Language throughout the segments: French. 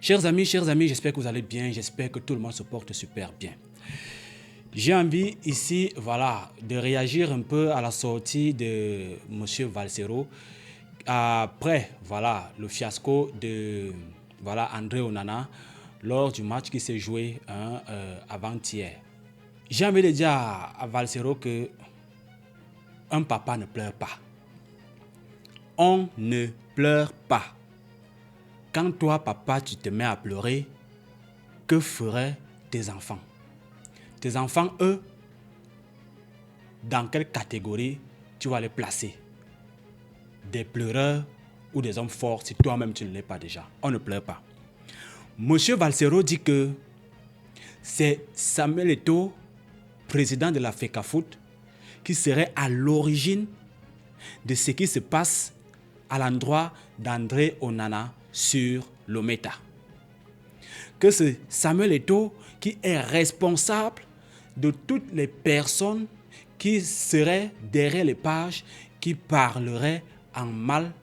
Chers amis, j'espère que vous allez bien, j'espère que tout le monde se porte super bien. J'ai envie ici, de réagir un peu à la sortie de Monsieur Valsero après, le fiasco de, André Onana lors du match qui s'est joué avant-hier. J'ai envie de dire à Valsero que un papa ne pleure pas. On ne pleure pas. Quand toi, papa, tu te mets à pleurer, que feraient tes enfants? Tes enfants, eux, dans quelle catégorie tu vas les placer? Des pleureurs ou des hommes forts si toi-même tu ne l'es pas déjà? On ne pleure pas. Monsieur Valsero dit que c'est Samuel Eto'o, président de la FECAFOOT, qui serait à l'origine de ce qui se passe à l'endroit d'André Onana sur Lometa. Que c'est Samuel Eto'o qui est responsable de toutes les personnes qui seraient derrière les pages qui parleraient en mal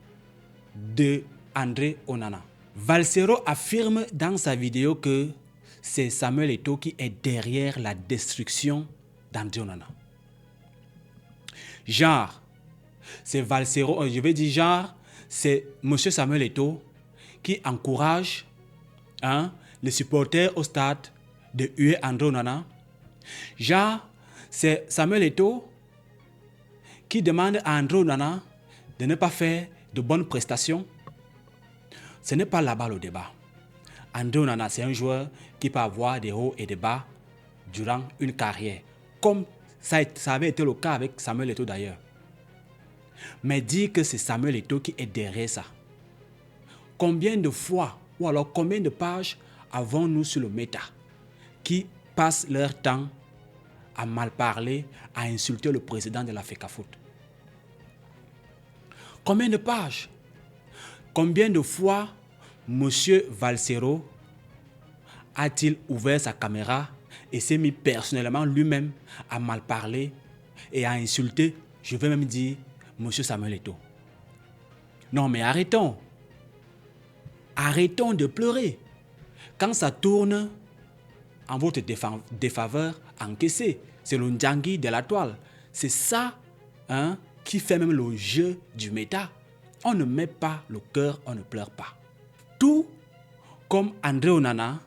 de André Onana. Valsero affirme dans sa vidéo que c'est Samuel Eto'o qui est derrière la destruction d'André Onana. C'est Valsero, c'est M. Samuel Eto'o qui encourage les supporters au stade de huer André Onana. C'est Samuel Eto'o qui demande à André Onana de ne pas faire de bonnes prestations. Ce n'est pas là-bas le débat. André Onana, c'est un joueur qui peut avoir des hauts et des bas durant une carrière, comme ça avait été le cas avec Samuel Eto'o d'ailleurs. Mais dire que c'est Samuel Eto'o qui est derrière ça. Combien de fois ou alors combien de pages avons-nous sur le méta qui passent leur temps à mal parler, à insulter le président de la FECAFOOT? Combien de pages? Combien de fois M. Valsero a-t-il ouvert sa caméra et s'est mis personnellement lui-même à mal parler et à insulter, je vais même dire, M. Samuel Eto'o? Non mais arrêtons. Arrêtons de pleurer. Quand ça tourne en votre défaveur, encaissez. C'est le Ndjangui de la toile. C'est ça qui fait même le jeu du méta. On ne met pas le cœur, on ne pleure pas. Tout comme André Onana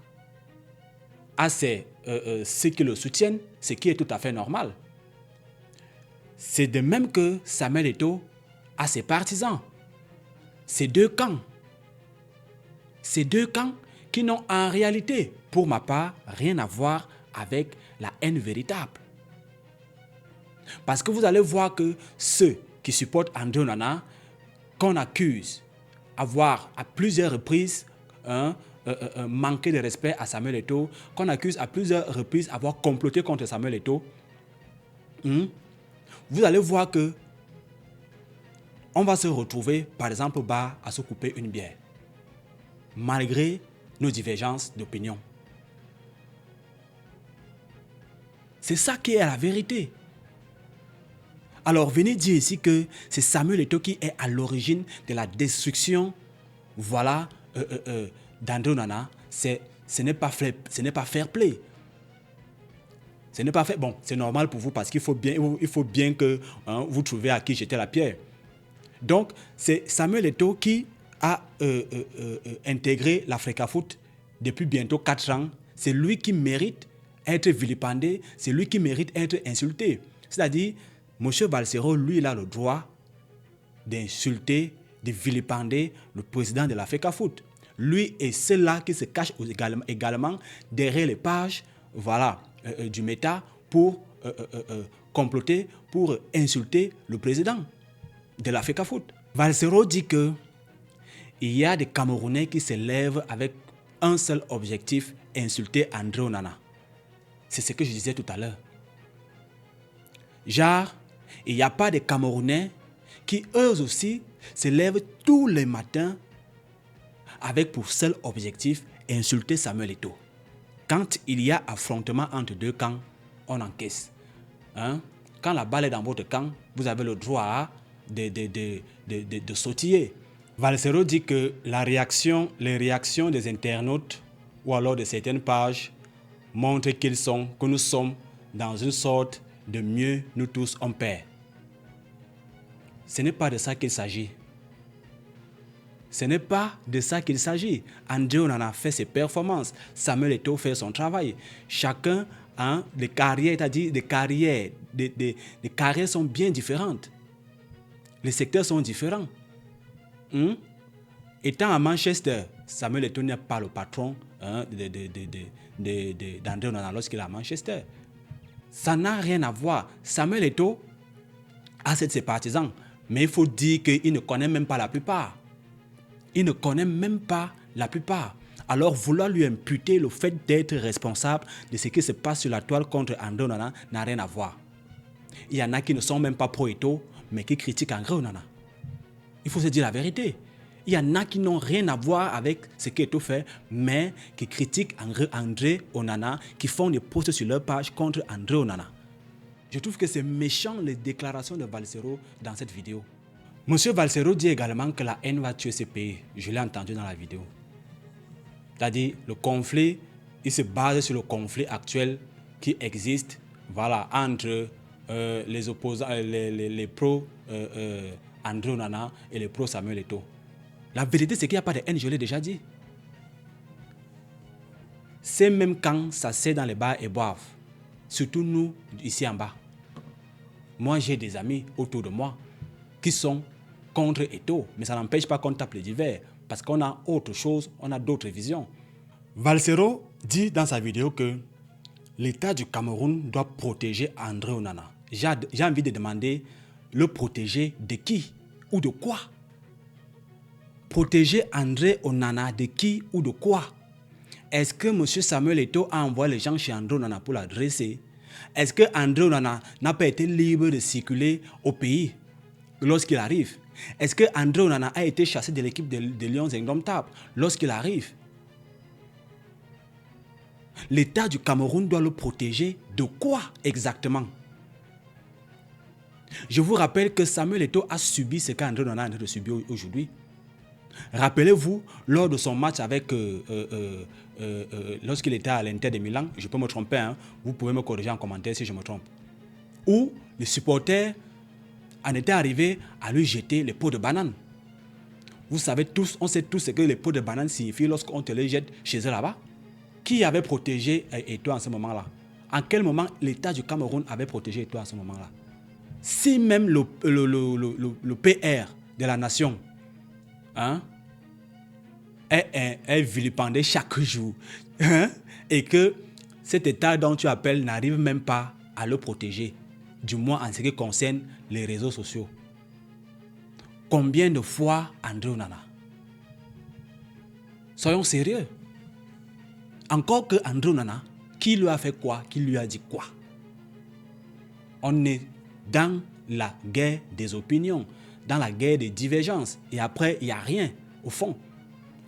a ceux qui le soutiennent, ce qui est tout à fait normal. C'est de même que Samuel Eto'o a ses partisans. Ces deux camps. Ces deux camps qui n'ont en réalité, pour ma part, rien à voir avec la haine véritable. Parce que vous allez voir que ceux qui supportent André Onana, qu'on accuse avoir à plusieurs reprises manqué de respect à Samuel Eto'o, qu'on accuse à plusieurs reprises avoir comploté contre Samuel Eto'o, vous allez voir que on va se retrouver, par exemple, à se couper une bière, malgré nos divergences d'opinion. C'est ça qui est la vérité. Alors venez dire ici que c'est Samuel Eto'o qui est à l'origine de la destruction d'André Onana. Ce n'est pas fair play. Ce n'est pas fait. Bon, c'est normal pour vous parce qu'il faut bien que vous trouviez à qui jeter la pierre. Donc, c'est Samuel Eto'o qui a intégré la FECAFOOT depuis bientôt 4 ans. C'est lui qui mérite être vilipendé, c'est lui qui mérite être insulté. C'est-à-dire, M. Valsero, lui, il a le droit d'insulter, de vilipender le président de la FECAFOOT. Lui et ceux-là qui se cachent également derrière les pages du méta pour comploter, pour insulter le président de la FECAFOOT. Valsero dit que il y a des Camerounais qui se lèvent avec un seul objectif, insulter André Onana. C'est ce que je disais tout à l'heure. Il n'y a pas de Camerounais qui eux aussi se lèvent tous les matins avec pour seul objectif insulter Samuel Eto'o. Quand il y a affrontement entre deux camps, on encaisse. Quand la balle est dans votre camp, vous avez le droit de sautiller. Valsero dit que les réactions des internautes ou alors de certaines pages montrent que nous sommes dans une sorte de mieux nous tous on perd. Ce n'est pas de ça qu'il s'agit. Ce n'est pas de ça qu'il s'agit. André Onana fait ses performances. Samuel Eto'o fait son travail. Chacun a des carrières, c'est-à-dire des carrières sont bien différentes. Les secteurs sont différents. Étant à Manchester, Samuel Eto'o n'est pas le patron d'André Onana lorsqu'il est à Manchester. Ça n'a rien à voir. Samuel Eto'o a ses partisans, mais il faut dire qu'il ne connaît même pas la plupart. Il ne connaît même pas la plupart. Alors vouloir lui imputer le fait d'être responsable de ce qui se passe sur la toile contre André Onana n'a rien à voir. Il y en a qui ne sont même pas pro-Eto'o, mais qui critiquent André Onana. Il faut se dire la vérité. Il y en a qui n'ont rien à voir avec ce qu'Eto'o fait, mais qui critiquent André Onana, qui font des posts sur leur page contre André Onana. Je trouve que c'est méchant les déclarations de Valsero dans cette vidéo. Monsieur Valsero dit également que la haine va tuer ce pays. Je l'ai entendu dans la vidéo. C'est-à-dire, le conflit, il se base sur le conflit actuel qui existe, voilà, entre les opposants, les pros André Onana et les pros Samuel Eto'o. La vérité, c'est qu'il n'y a pas de haine, je l'ai déjà dit. C'est même quand ça s'est dans les bars et boivent. Surtout nous, ici en bas. Moi, j'ai des amis autour de moi qui sont contre Eto'o, mais ça n'empêche pas qu'on tape les divers, parce qu'on a autre chose, on a d'autres visions. Valsero dit dans sa vidéo que l'État du Cameroun doit protéger André Onana. J'ai envie de demander, le protéger de qui ou de quoi? Protéger André Onana de qui ou de quoi? Est-ce que M. Samuel Eto'o a envoyé les gens chez André Onana pour l'adresser? Est-ce que André Onana n'a pas été libre de circuler au pays lorsqu'il arrive? Est-ce que André Onana a été chassé de l'équipe des Lions Indomptables lorsqu'il arrive? L'État du Cameroun doit le protéger de quoi exactement? Je vous rappelle que Samuel Eto'o a subi ce qu'André Onana est en train de subir aujourd'hui. Rappelez-vous, lors de son match avec lorsqu'il était à l'Inter de Milan, je peux me tromper, hein, vous pouvez me corriger en commentaire si je me trompe, où les supporters en étaient arrivés à lui jeter les pots de banane. Vous savez tous, on sait tous ce que les pots de banane signifient lorsqu'on te les jette chez eux là-bas. Qui avait protégé Eto'o en ce moment-là? En quel moment l'État du Cameroun avait protégé Eto'o en ce moment-là? Si même le PR de la nation est vilipendé chaque jour et que cet État dont tu appelles n'arrive même pas à le protéger, du moins en ce qui concerne les réseaux sociaux. Combien de fois André Onana? Soyons sérieux. Encore que André Onana, qui lui a fait quoi? Qui lui a dit quoi? On est dans la guerre des opinions, dans la guerre des divergences. Et après, il n'y a rien, au fond.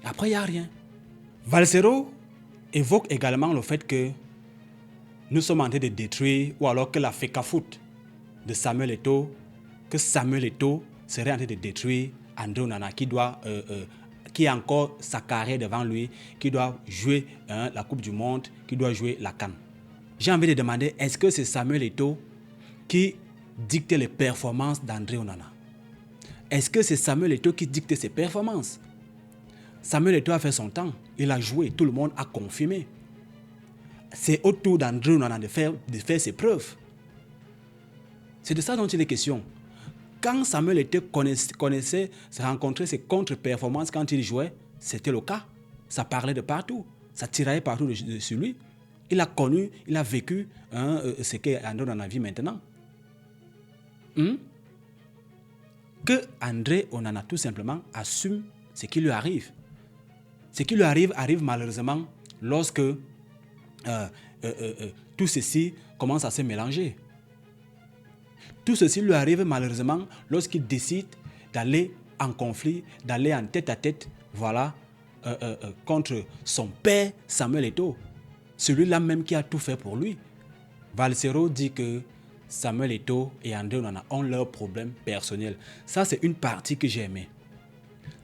Après, il n'y a rien. Valsero évoque également le fait que nous sommes en train de détruire, ou alors que la FECAFOOT de Samuel Eto'o, que Samuel Eto'o serait en train de détruire André Onana, qui a encore sa carrière devant lui, qui doit jouer la Coupe du Monde, qui doit jouer la CAN. J'ai envie de demander, est-ce que c'est Samuel Eto'o qui dicte les performances d'André Onana? Est-ce que c'est Samuel Eto'o qui dicte ses performances? Samuel Eto'o a fait son temps, il a joué, tout le monde a confirmé. C'est au tour d'André Onana de faire ses preuves. C'est de ça dont il est question. Quand Samuel Eto'o rencontrait ses contre-performances quand il jouait, c'était le cas. Ça parlait de partout, ça tiraillait partout sur lui. Il a connu, il a vécu ce qu'André Onana vit maintenant. Que André Onana tout simplement assume ce qui lui arrive. Ce qui lui arrive malheureusement lorsque tout ceci commence à se mélanger. Tout ceci lui arrive malheureusement lorsqu'il décide d'aller en conflit, d'aller en tête-à-tête, voilà, contre son père Samuel Eto'o. Celui-là même qui a tout fait pour lui. Valsero dit que Samuel Eto'o et André Onana ont leurs problèmes personnels. Ça, c'est une partie que j'ai aimée.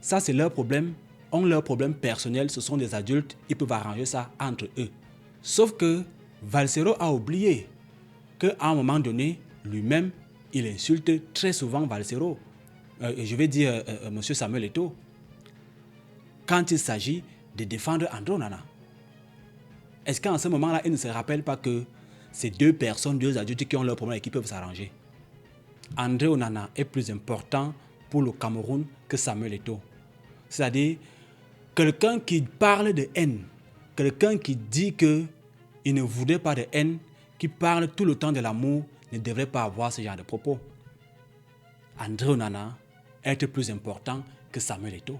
Ça, c'est leur problème. Ont leur problème personnel. Ce sont des adultes. Ils peuvent arranger ça entre eux. Sauf que Valsero a oublié qu'à un moment donné, lui-même, il insulte très souvent Valsero. Je vais dire M. Samuel Eto'o. Quand il s'agit de défendre André Onana. Est-ce qu'en ce moment-là, il ne se rappelle pas que ces deux personnes, deux adultes qui ont leurs problèmes et qui peuvent s'arranger? André Onana est plus important pour le Cameroun que Samuel Eto'o. C'est-à-dire, quelqu'un qui parle de haine, quelqu'un qui dit qu'il ne voudrait pas de haine, qui parle tout le temps de l'amour, ne devrait pas avoir ce genre de propos. André Onana est plus important que Samuel Eto'o.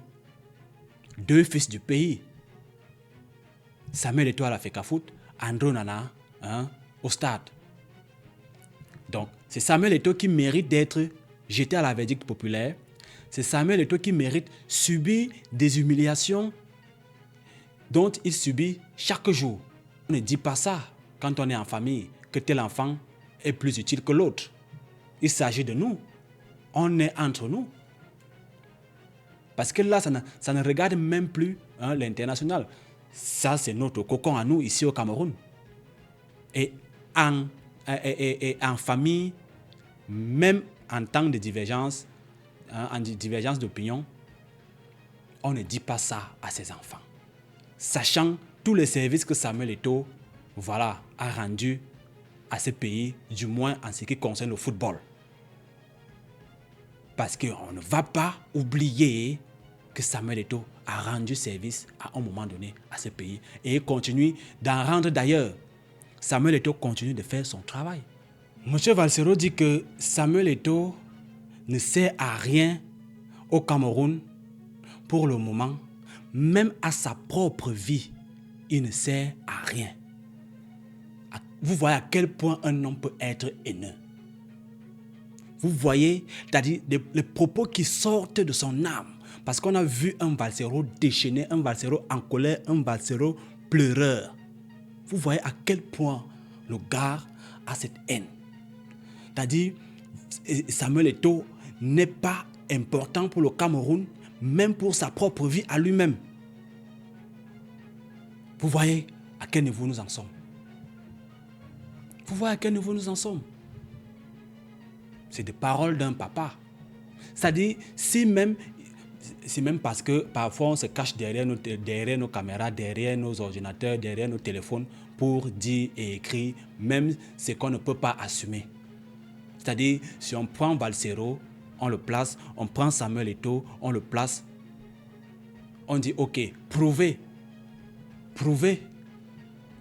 Deux fils du pays. Samuel Eto'o à la FECAFOOT, André Onana au stade. Donc, c'est Samuel Eto'o qui mérite d'être jeté à la verdict populaire. C'est Samuel Eto'o qui mérite subir des humiliations dont il subit chaque jour. On ne dit pas ça quand on est en famille, que tel enfant est plus utile que l'autre. Il s'agit de nous. On est entre nous. Parce que là, ça ne regarde même plus l'international. Ça, c'est notre cocon à nous, ici au Cameroun. Et en famille, même en temps de divergence, en divergence d'opinion, on ne dit pas ça à ses enfants. Sachant tous les services que Samuel Eto'o a rendus à ce pays, du moins en ce qui concerne le football. Parce qu'on ne va pas oublier que Samuel Eto'o a rendu service à un moment donné à ce pays. Et il continue d'en rendre d'ailleurs. Samuel Eto'o continue de faire son travail. M. Valsero dit que Samuel Eto'o ne sert à rien au Cameroun pour le moment. Même à sa propre vie, il ne sert à rien. Vous voyez à quel point un homme peut être haineux. Vous voyez, c'est-à-dire les propos qui sortent de son âme. Parce qu'on a vu un Valsero déchaîné, un Valsero en colère, un Valsero pleureur. Vous voyez à quel point le gars a cette haine. C'est-à-dire, Samuel Eto'o n'est pas important pour le Cameroun, même pour sa propre vie à lui-même. Vous voyez à quel niveau nous en sommes. Vous voyez à quel niveau nous en sommes. C'est des paroles d'un papa. C'est-à-dire, c'est même parce que parfois on se cache derrière nos caméras, derrière nos ordinateurs, derrière nos téléphones pour dire et écrire même ce qu'on ne peut pas assumer. C'est-à-dire, si on prend Valsero, on le place, on prend Samuel Eto'o, on le place, on dit ok, prouvez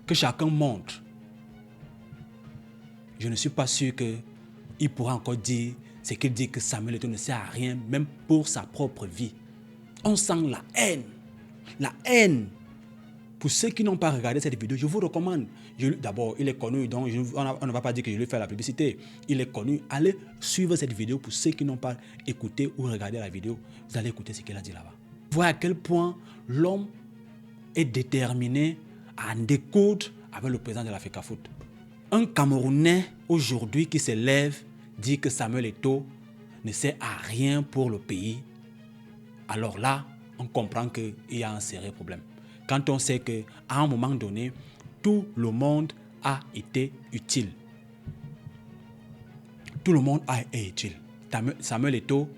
que chacun montre. Je ne suis pas sûr qu'il pourra encore dire ce qu'il dit, que Samuel Eto'o ne sert à rien, même pour sa propre vie. On sent la haine. La haine. Pour ceux qui n'ont pas regardé cette vidéo, je vous recommande. D'abord, il est connu, donc on ne va pas dire que je lui fais la publicité. Il est connu. Allez suivre cette vidéo pour ceux qui n'ont pas écouté ou regardé la vidéo. Vous allez écouter ce qu'il a dit là-bas. Voyez à quel point l'homme est déterminé à en découdre avec le président de la FECAFOOT. Un Camerounais aujourd'hui qui se lève dit que Samuel Eto'o ne sert à rien pour le pays. Alors là, on comprend qu'il y a un sérieux problème. Quand on sait qu'à un moment donné, tout le monde a été utile. Tout le monde a été utile. Samuel Eto'o,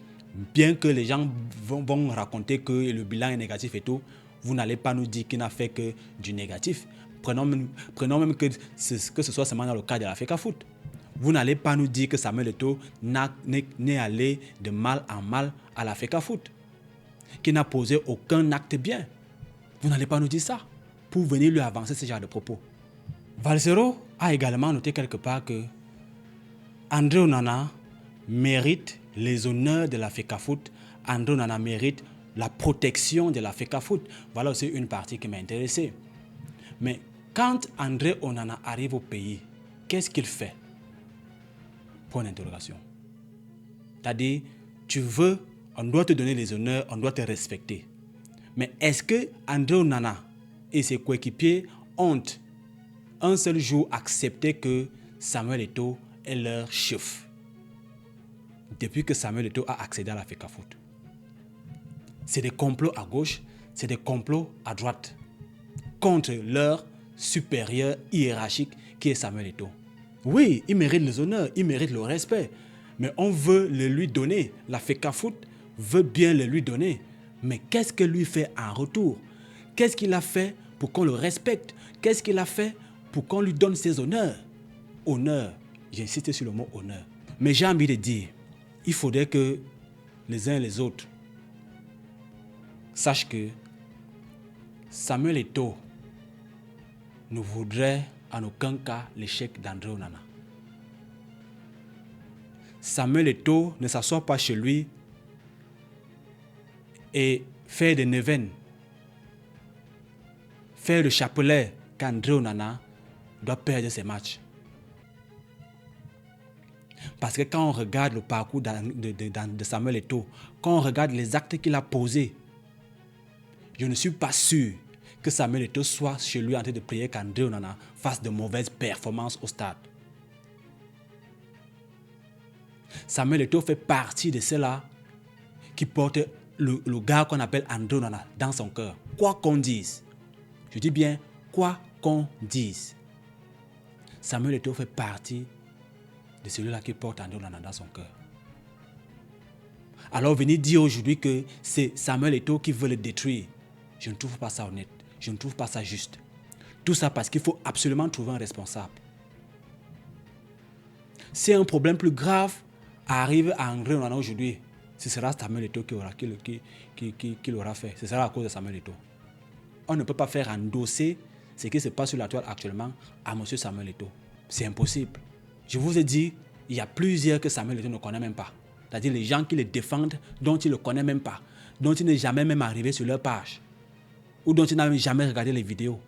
bien que les gens vont raconter que le bilan est négatif et tout, vous n'allez pas nous dire qu'il n'a fait que du négatif. Prenons même que ce soit seulement dans le cas de la FECAFOOT. Vous n'allez pas nous dire que Samuel Eto'o n'est allé de mal en mal à la FECAFOOT, qui n'a posé aucun acte bien. Vous n'allez pas nous dire ça pour venir lui avancer ce genre de propos. Valsero a également noté quelque part que André Onana mérite les honneurs de la FECAFOOT. André Onana mérite la protection de la FECAFOOT. Voilà aussi une partie qui m'a intéressé. Mais quand André Onana arrive au pays, qu'est-ce qu'il fait? Point d'interrogation. C'est-à-dire, on doit te donner les honneurs, on doit te respecter. Mais est-ce que André Onana et ses coéquipiers ont un seul jour accepté que Samuel Eto'o est leur chef? Depuis que Samuel Eto'o a accédé à la FECAFOOT. c'est des complots à gauche, c'est des complots à droite contre leur supérieur hiérarchique qui est Samuel Eto'o. Oui, il mérite les honneurs, il mérite le respect, mais on veut le lui donner. La FECAFOOT veut bien le lui donner, mais qu'est-ce que lui fait en retour? Qu'est-ce qu'il a fait pour qu'on le respecte? Qu'est-ce qu'il a fait pour qu'on lui donne ses honneurs? Honneur, j'ai insisté sur le mot honneur. Mais j'ai envie de dire, il faudrait que les uns et les autres sachent que Samuel Eto'o ne voudrait en aucun cas l'échec d'André Onana. Samuel Eto'o ne s'assoit pas chez lui et fait des neuvaines, faire le chapelet qu'André Onana doit perdre ses matchs. Parce que quand on regarde le parcours de Samuel Eto'o, quand on regarde les actes qu'il a posés, je ne suis pas sûr que Samuel Eto'o soit chez lui en train de prier qu'André Onana fasse de mauvaises performances au stade. Samuel Eto'o fait partie de ceux-là qui portent le gars qu'on appelle André Onana dans son cœur. Quoi qu'on dise, je dis bien quoi qu'on dise, Samuel Eto'o fait partie de celui-là qui porte André Onana dans son cœur. Alors venir dire aujourd'hui que c'est Samuel Eto'o qui veut le détruire, je ne trouve pas ça honnête, je ne trouve pas ça juste. Tout ça parce qu'il faut absolument trouver un responsable. Si un problème plus grave arrive à André Onana aujourd'hui, ce sera Samuel Eto'o qui l'aura fait. Ce sera à cause de Samuel Eto'o. On ne peut pas faire endosser ce qui se passe sur la toile actuellement à M. Samuel Eto'o. C'est impossible. Je vous ai dit, il y a plusieurs que Samuel Eto'o ne connaît même pas. C'est-à-dire les gens qui le défendent, dont il ne le connaît même pas, dont il n'est jamais même arrivé sur leur page, ou dont il n'a jamais regardé les vidéos.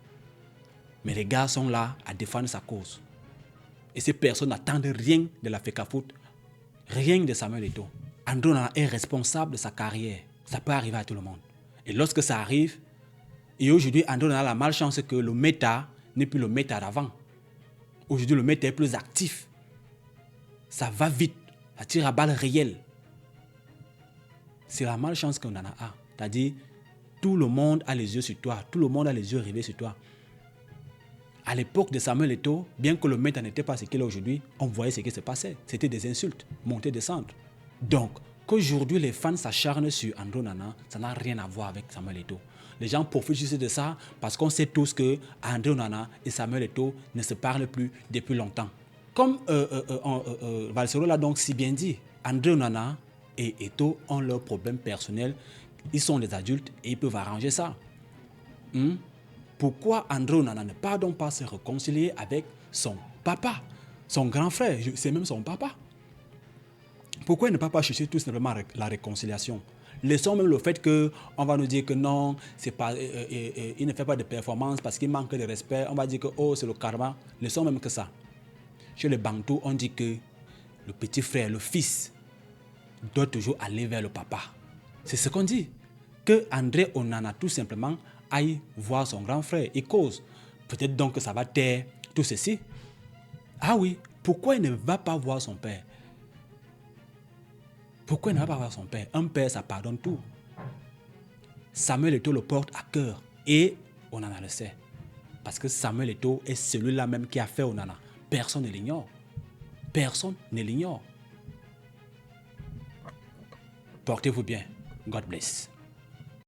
Mais les gars sont là à défendre sa cause. Et ces personnes n'attendent rien de la FECAFOOT, rien de Samuel Eto'o. André Onana est responsable de sa carrière. Ça peut arriver à tout le monde. Et lorsque ça arrive, et aujourd'hui, André Onana a la malchance que le méta n'est plus le méta d'avant. Aujourd'hui, le méta est plus actif. Ça va vite. Ça tire à balles réelles. C'est la malchance qu'on en a. C'est-à-dire, tout le monde a les yeux sur toi. Tout le monde a les yeux rivés sur toi. À l'époque de Samuel Eto'o, bien que le méta n'était pas ce qu'il est aujourd'hui, on voyait ce qui se passait. C'était des insultes, montées, descendre. Donc, qu'aujourd'hui les fans s'acharnent sur André Onana, ça n'a rien à voir avec Samuel Eto'o. Les gens profitent juste de ça parce qu'on sait tous que André Onana et Samuel Eto'o ne se parlent plus depuis longtemps. Comme Valsero l'a donc si bien dit, André Onana et Eto'o ont leurs problèmes personnels. Ils sont des adultes et ils peuvent arranger ça. Pourquoi André Onana ne peut donc pas se réconcilier avec son papa, son grand frère, c'est même son papa? Pourquoi il ne peut pas chercher tout simplement la réconciliation? Laissons même le fait qu'on va nous dire que non, c'est pas, il ne fait pas de performance parce qu'il manque de respect. On va dire que oh, c'est le karma. Laissons même que ça. Chez les Bantous, on dit que le petit frère, le fils, doit toujours aller vers le papa. C'est ce qu'on dit. Que André Onana, tout simplement, aille voir son grand frère et cause. Peut-être donc que ça va taire tout ceci. Ah oui, pourquoi il ne va pas voir son père? Pourquoi il ne va pas voir son père? Un père, ça pardonne tout. Samuel Eto'o le porte à cœur et Onana le sait. Parce que Samuel Eto'o est celui-là même qui a fait Onana. Personne ne l'ignore. Personne ne l'ignore. Portez-vous bien. God bless.